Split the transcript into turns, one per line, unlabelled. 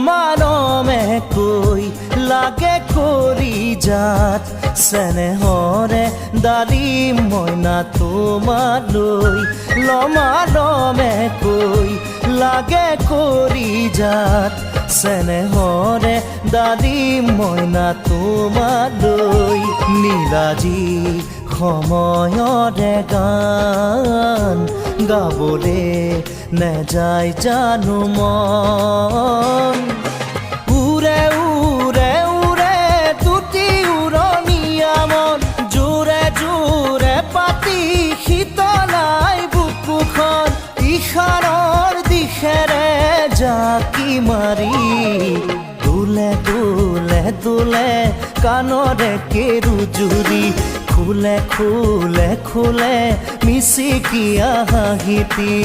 লমালমে কৈ লাগে কৰি যাত চেনেহৰে ডালিম মইনা তোমালৈ লমালমে কৈ লাগে কৰি যাত চেনেহৰে ডালিম মইনা তোমালৈ নীলাজী সময়ৰে গান গাবলে নেযায় জানো মন উৰে উৰে উৰে তুতি উৰণীয়া মন জোৰে জোৰে পাতি শীতলাই বুকুখন ইশাৰৰ দিশেৰে জাকি মাৰি তোলে তোলে তোলে কাণৰে কেৰু জুৰি খুলে খুলে খুলে মিচিকিয়া হাঁহিতি